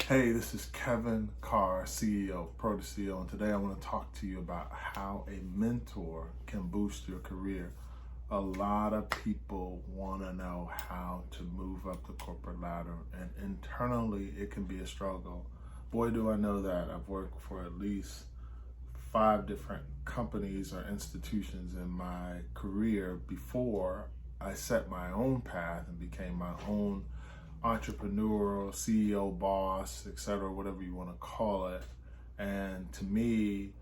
Hey, this is Kevin Carr, CEO, Pro to CEO, and today I want to talk to you about how a mentor can boost your career. A lot of people want to know how to move up the corporate ladder, and internally it can be a struggle. Boy, do I know that. I've worked for at least 5 different companies or institutions in my career before I set my own path and became my own entrepreneurial CEO, boss, etc., whatever you want to call it. And to me,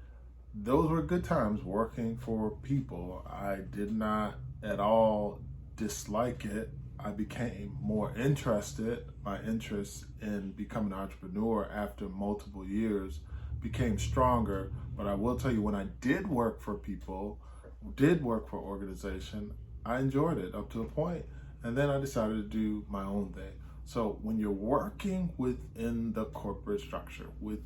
those were good times working for people. I did not at all dislike it. I became more interested. My interest in becoming an entrepreneur after multiple years became stronger. But I will tell you, when I did work for people, did work for organization, I enjoyed it up to a point. And then I decided to do my own thing. So when you're working within the corporate structure, with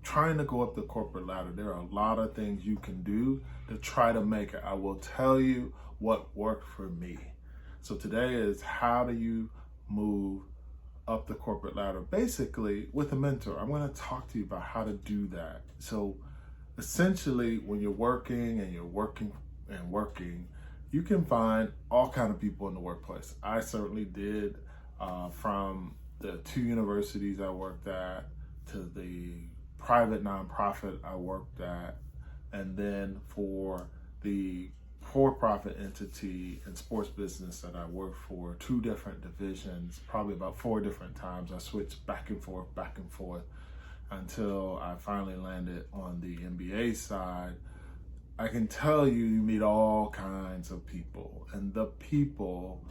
trying to go up the corporate ladder, there are a lot of things you can do to try to make it. I will tell you what worked for me. So today is, how do you move up the corporate ladder? Basically, with a mentor, I'm going to talk to you about how to do that. So essentially, when you're working and working, you can find all kind of people in the workplace. I certainly did. From the 2 universities I worked at, to the private nonprofit I worked at, and then for the for-profit entity and sports business that I worked for, 2 different divisions, probably about 4 different times. I switched back and forth, until I finally landed on the MBA side. I can tell you, you meet all kinds of people, and the people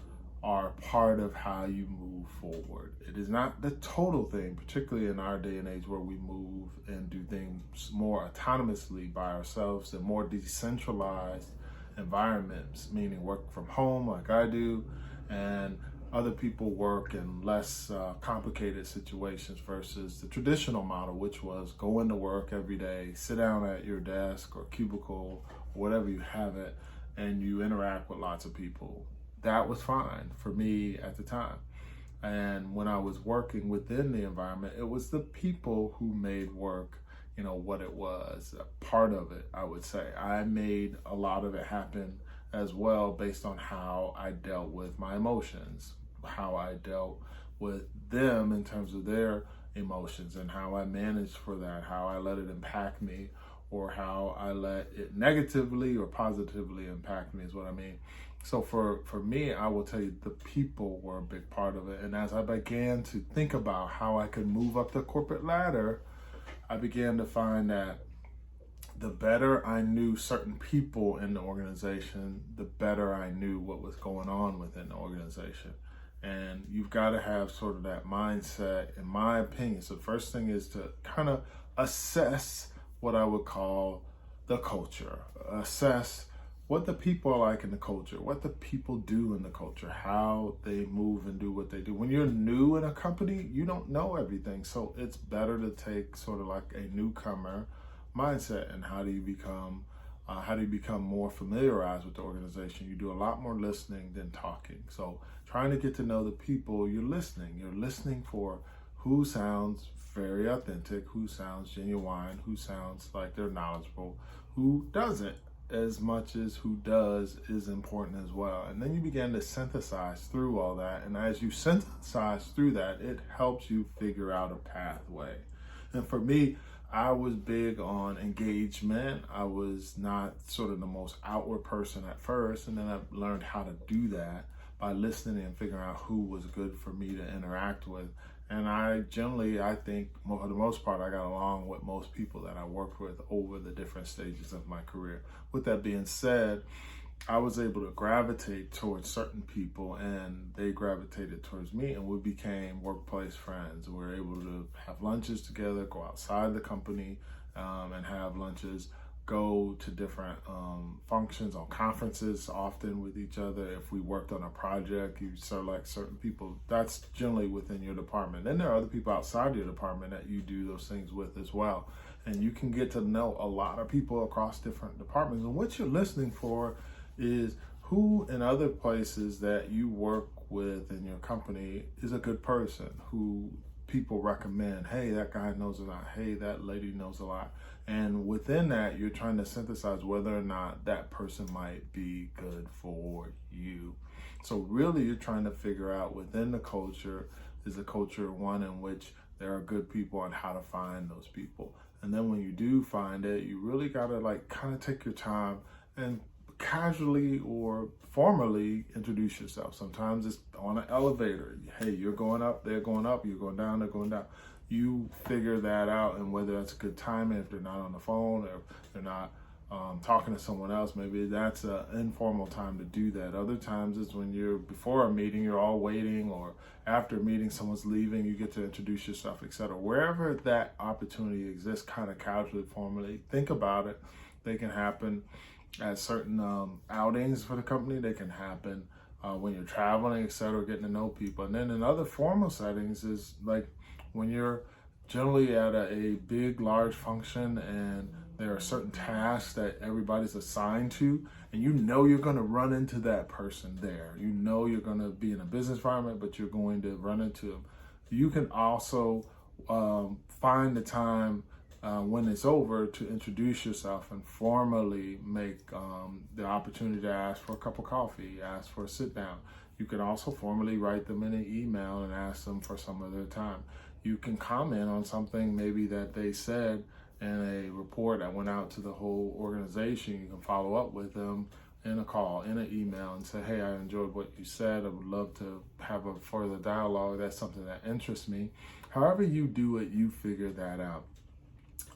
are part of how you move forward. It is not the total thing, particularly in our day and age where we move and do things more autonomously by ourselves in more decentralized environments, meaning work from home like I do, and other people work in less complicated situations versus the traditional model, which was go into work every day, sit down at your desk or cubicle, or whatever you have it, and you interact with lots of people. That was fine for me at the time. And when I was working within the environment, it was the people who made work, what it was, a part of it, I would say. I made a lot of it happen as well based on how I dealt with my emotions, how I dealt with them in terms of their emotions, and how I managed for that, how I let it impact me, or how I let it negatively or positively impact me is what I mean. So for me, I will tell you, the people were a big part of it. And as I began to think about how I could move up the corporate ladder, I began to find that the better I knew certain people in the organization, the better I knew what was going on within the organization. And you've got to have sort of that mindset, in my opinion. So the first thing is to kind of assess what I would call the culture. Assess what the people are like in the culture, what the people do in the culture, how they move and do what they do. When you're new in a company, you don't know everything. So it's better to take sort of like a newcomer mindset. And how do you become more familiarized with the organization? You do a lot more listening than talking. So trying to get to know the people, you're listening for who sounds very authentic, who sounds genuine, who sounds like they're knowledgeable, who doesn't as much as who does is important as well. And then you begin to synthesize through all that. And as you synthesize through that, it helps you figure out a pathway. And for me, I was big on engagement. I was not sort of the most outward person at first. And then I learned how to do that by listening and figuring out who was good for me to interact with. And I think for the most part, I got along with most people that I worked with over the different stages of my career. With that being said, I was able to gravitate towards certain people, and they gravitated towards me, and we became workplace friends. We were able to have lunches together, go outside the company and have lunches, go to different functions on conferences often with each other. If we worked on a project, you select certain people. That's generally within your department. Then there are other people outside your department that you do those things with as well. And you can get to know a lot of people across different departments. And what you're listening for is who in other places that you work with in your company is a good person, who people recommend. Hey, that guy knows a lot. Hey, that lady knows a lot. And within that, you're trying to synthesize whether or not that person might be good for you. So really, you're trying to figure out within the culture, is the culture one in which there are good people, and how to find those people. And then when you do find it, you really got to like kind of take your time and casually or formally introduce yourself. Sometimes it's on an elevator. Hey, you're going up, they're going up, you're going down, they're going down. You figure that out, and whether that's a good timing, if they're not on the phone or if they're not talking to someone else, maybe that's an informal time to do that. Other times is when you're before a meeting, you're all waiting, or after a meeting, someone's leaving, you get to introduce yourself, etc. Wherever that opportunity exists, kind of casually, formally, think about it. They can happen at certain outings for the company. They can happen when you're traveling, etc., getting to know people. And then in other formal settings is like when you're generally at a big, large function, and there are certain tasks that everybody's assigned to, and you know you're going to run into that person there. You know you're going to be in a business environment, but you're going to run into them. You can also find the time when it's over to introduce yourself and formally make the opportunity to ask for a cup of coffee, ask for a sit down. You can also formally write them in an email and ask them for some of their time. You can comment on something maybe that they said in a report that went out to the whole organization. You can follow up with them in a call, in an email, and say, hey, I enjoyed what you said. I would love to have a further dialogue. That's something that interests me. However you do it, you figure that out.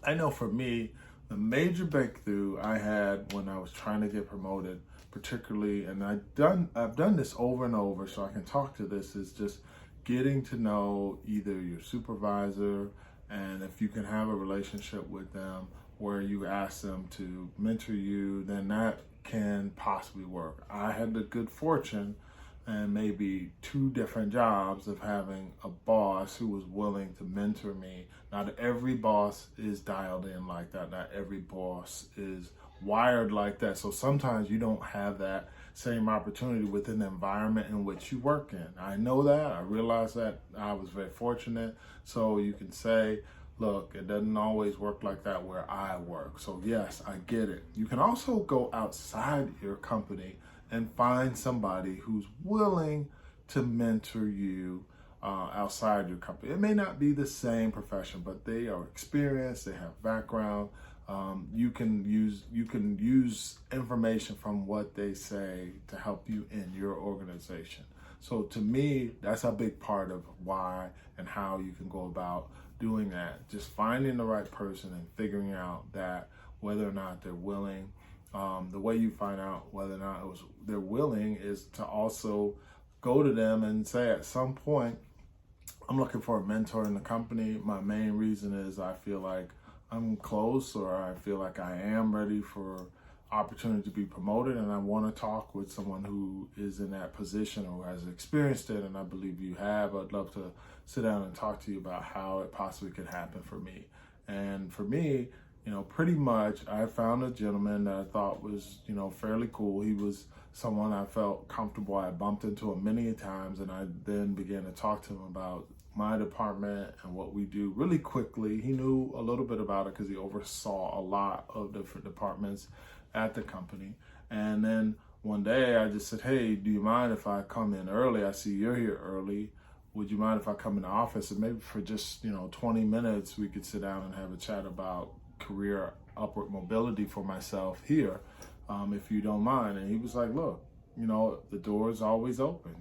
I know for me, the major breakthrough I had when I was trying to get promoted, particularly, and I've done this over and over, so I can talk to this, is just getting to know either your supervisor, and if you can have a relationship with them where you ask them to mentor you, then that can possibly work. I had the good fortune and maybe 2 different jobs of having a boss who was willing to mentor me. Not every boss is dialed in like that. Not every boss is wired like that. So sometimes you don't have that same opportunity within the environment in which you work in. I know that. I realize that. I was very fortunate. So you can say, look, it doesn't always work like that where I work. So yes, I get it. You can also go outside your company and find somebody who's willing to mentor you outside your company. It may not be the same profession, but they are experienced, they have background. You can use information from what they say to help you in your organization. So to me, that's a big part of why and how you can go about doing that. Just finding the right person and figuring out that whether or not they're willing. The way you find out whether or not they're willing is to also go to them and say, at some point, I'm looking for a mentor in the company. My main reason is I feel like I'm close, or I feel like I am ready for opportunity to be promoted, and I want to talk with someone who is in that position or has experienced it, and I believe you have. I'd love to sit down and talk to you about how it possibly could happen for me. And for me, pretty much I found a gentleman that I thought was, fairly cool. He was someone I felt comfortable. I bumped into him many times, and I then began to talk to him about my department and what we do really quickly. He knew a little bit about it because he oversaw a lot of different departments at the company. And then one day I just said, hey, do you mind if I come in early? I see you're here early. Would you mind if I come in the office, and maybe for just 20 minutes we could sit down and have a chat about career upward mobility for myself here, if you don't mind? And he was like, look, the door is always open.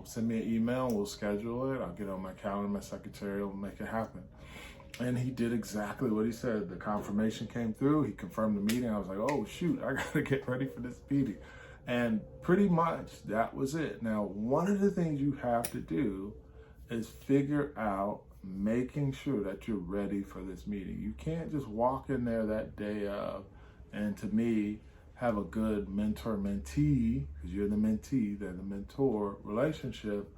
Send me an email, we'll schedule it. I'll get on my calendar, my secretary will make it happen. And he did exactly what he said. The confirmation came through. He confirmed the meeting. I was like, oh, shoot, I got to get ready for this meeting. And pretty much that was it. Now, one of the things you have to do is figure out making sure that you're ready for this meeting. You can't just walk in there that day of, and to me, have a good mentor-mentee, because you're the mentee, they're the mentor relationship,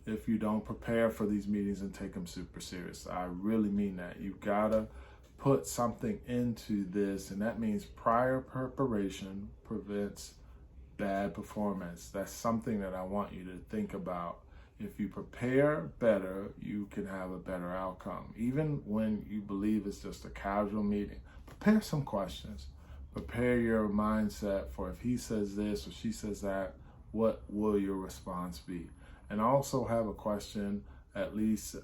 if you don't prepare for these meetings and take them super serious. I really mean that. You've got to put something into this, and that means prior preparation prevents bad performance. That's something that I want you to think about. If you prepare better, you can have a better outcome. Even when you believe it's just a casual meeting, prepare some questions. Prepare your mindset for if he says this or she says that, what will your response be? And also have a question, at least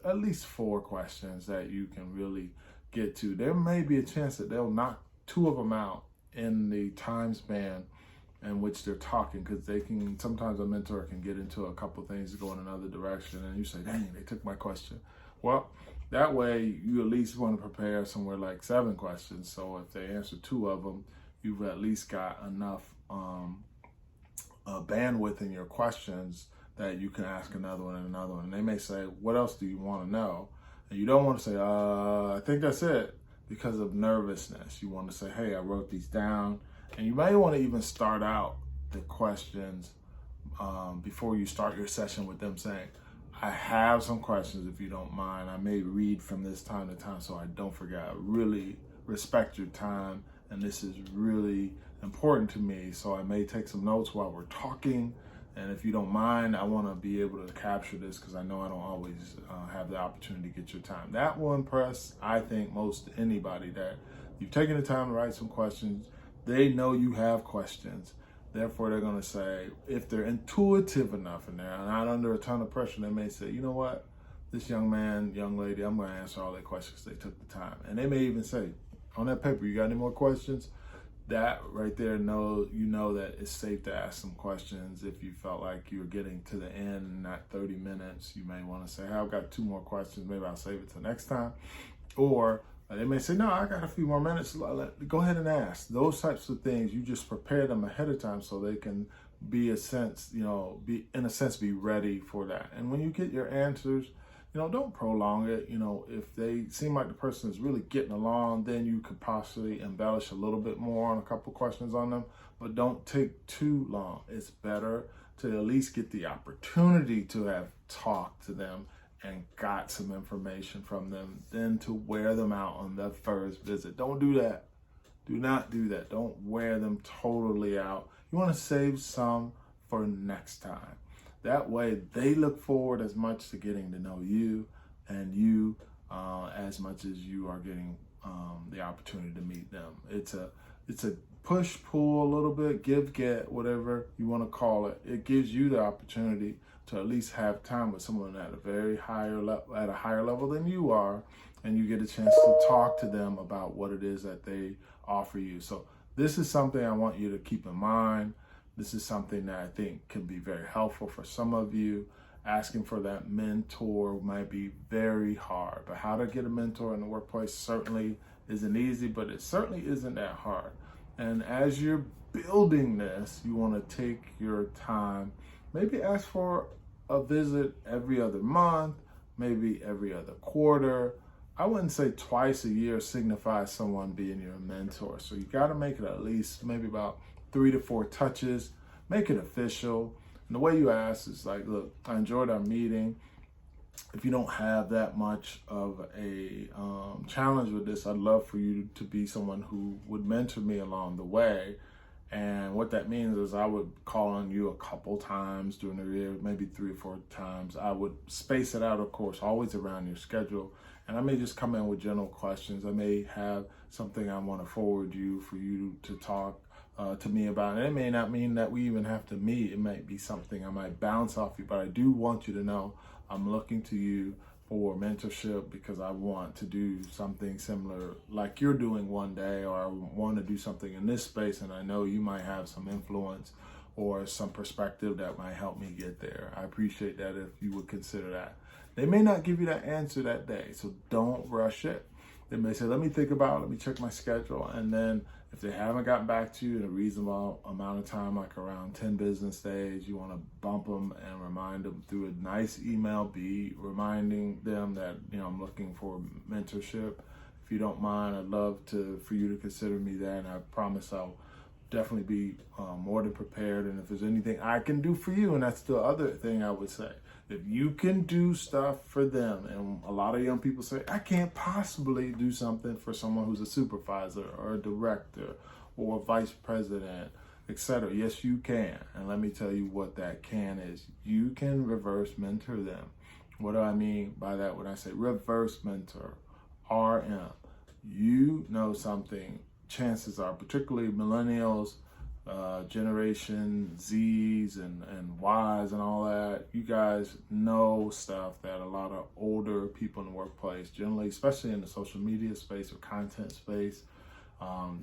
4 questions that you can really get to. There may be a chance that they'll knock 2 of them out in the time span in which they're talking, because sometimes a mentor can get into a couple things to go in another direction, and you say, dang, they took my question. Well, that way you at least want to prepare somewhere like 7 questions. So if they answer 2 of them, you've at least got enough bandwidth in your questions that you can ask another one and another one. And they may say, what else do you want to know? And you don't want to say, I think that's it, because of nervousness. You want to say, hey, I wrote these down. And you may want to even start out the questions before you start your session with them saying, I have some questions if you don't mind. I may read from this time to time so I don't forget. I really respect your time, and this is really important to me. So I may take some notes while we're talking. And if you don't mind, I want to be able to capture this, because I know I don't always have the opportunity to get your time. That will impress, I think, most anybody, that you've taken the time to write some questions. They know you have questions. Therefore, they're going to say, if they're intuitive enough and they're not under a ton of pressure, they may say, you know what, this young man, young lady, I'm going to answer all their questions. They took the time. And they may even say, on that paper, you got any more questions? That right there, you know that it's safe to ask some questions. If you felt like you were getting to the end in that 30 minutes, you may want to say, hey, I've got 2 more questions. Maybe I'll save it till next time. Or they may say, no, I got a few more minutes. Go ahead and ask. Those types of things, you just prepare them ahead of time so they can be ready for that. And when you get your answers, don't prolong it. If they seem like the person is really getting along, then you could possibly embellish a little bit more on a couple questions on them, but don't take too long. It's better to at least get the opportunity to have talked to them and got some information from them than to wear them out on the first visit. Don't do that. Do not do that. Don't wear them totally out. You want to save some for next time. That way they look forward as much to getting to know you, and you as much as you are getting the opportunity to meet them. It's a push, pull a little bit, give, get, whatever you want to call it. It gives you the opportunity to at least have time with someone at a higher level than you are, and you get a chance to talk to them about what it is that they offer you. So this is something I want you to keep in mind. This is something that I think can be very helpful for some of you. Asking for that mentor might be very hard, but how to get a mentor in the workplace certainly isn't easy, but it certainly isn't that hard. And as you're building this, you want to take your time, maybe ask for a visit every other month, maybe every other quarter. I wouldn't say twice a year signifies someone being your mentor. So you got to make it at least maybe about 3 to 4 touches. Make it official. And the way you ask is like, look, I enjoyed our meeting. If you don't have that much of a challenge with this, I'd love for you to be someone who would mentor me along the way. And what that means is I would call on you a couple times during the year, maybe 3 or 4 times. I would space it out, of course, always around your schedule. And I may just come in with general questions. I may have something I want to forward you for you to talk to me about. And it may not mean that we even have to meet. It might be something I might bounce off you, but I do want you to know I'm looking to you for mentorship, because I want to do something similar like you're doing one day, or I want to do something in this space, and I know you might have some influence or some perspective that might help me get there. I appreciate that if you would consider that. They may not give you that answer that day, so don't rush it. They may say, let me think about it, let me check my schedule, and then if they haven't gotten back to you in a reasonable amount of time, like around 10 business days, you want to bump them and remind them through a nice email, be reminding them that, I'm looking for mentorship. If you don't mind, I'd love for you to consider me that, and I promise I'll definitely be more than prepared. And if there's anything I can do for you, and that's the other thing I would say, if you can do stuff for them, and a lot of young people say, I can't possibly do something for someone who's a supervisor or a director or a vice president. etc. Yes, you can. And let me tell you what that can is. You can reverse mentor them. What do I mean by that when I say reverse mentor? RM. You know something, chances are, particularly millennials, Generation Zs and Ys and all that, you guys know stuff that a lot of older people in the workplace, generally, especially in the social media space or content space,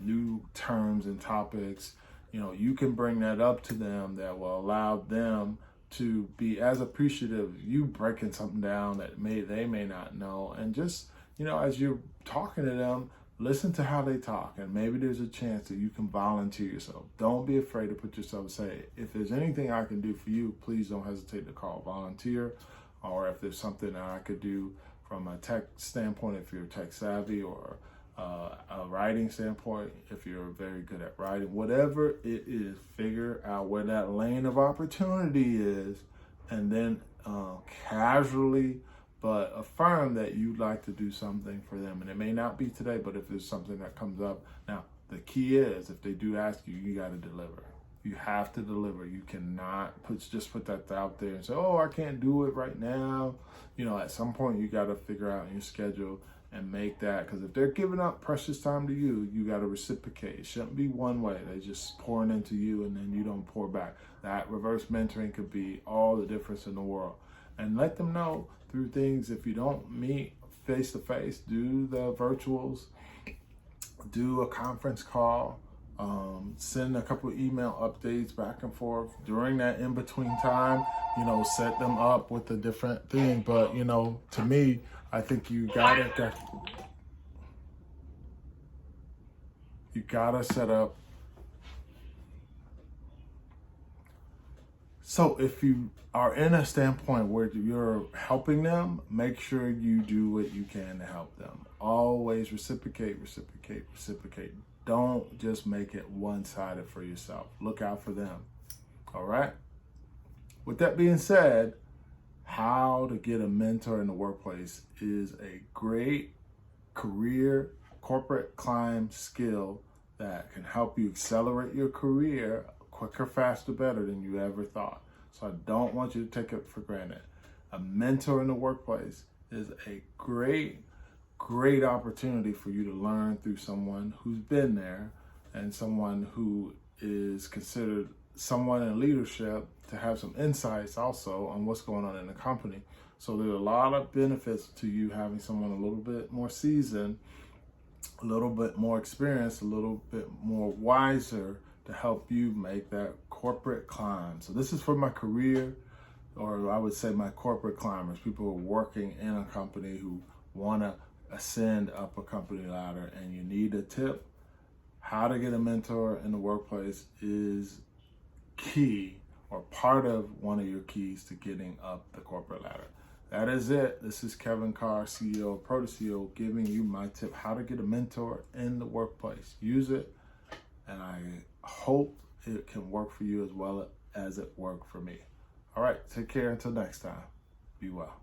new terms and topics, you can bring that up to them that will allow them to be as appreciative of you breaking something down that they may not know. And just, as you're talking to them, listen to how they talk, and maybe there's a chance that you can volunteer yourself. Don't be afraid to put yourself, say, if there's anything I can do for you, please don't hesitate to call volunteer. Or if there's something that I could do from a tech standpoint, if you're tech savvy, or a writing standpoint, if you're very good at writing, whatever it is, figure out where that lane of opportunity is, and then casually but affirm that you'd like to do something for them. And it may not be today, but if there's something that comes up. Now, the key is, if they do ask you, you got to deliver. You have to deliver. You cannot just put that out there and say, oh, I can't do it right now. At some point, you got to figure out your schedule and make that, because if they're giving up precious time to you, you got to reciprocate. It shouldn't be one way. They're just pouring into you and then you don't pour back. That reverse mentoring could be all the difference in the world. And let them know through things. If you don't meet face to face, do the virtuals, do a conference call, send a couple of email updates back and forth during that in between time. Set them up with a different thing. But to me, I think you gotta set up. So if you are in a standpoint where you're helping them, make sure you do what you can to help them. Always reciprocate. Don't just make it one-sided for yourself. Look out for them. All right? With that being said, how to get a mentor in the workplace is a great career corporate climb skill that can help you accelerate your career quicker, faster, better than you ever thought. So I don't want you to take it for granted. A mentor in the workplace is a great opportunity for you to learn through someone who's been there, and someone who is considered someone in leadership to have some insights also on what's going on in the company. So there are a lot of benefits to you having someone a little bit more seasoned, a little bit more experienced, a little bit more wiser to help you make that corporate climb. So this is for my career, or I would say my corporate climbers, people who are working in a company who want to ascend up a company ladder, and you need a tip. How to get a mentor in the workplace is key, or part of one of your keys to getting up the corporate ladder. That is it. This is Kevin Carr, CEO of Proto CEO, giving you my tip, how to get a mentor in the workplace. Use it, and I hope it can work for you as well as it worked for me. All right, take care until next time. Be well.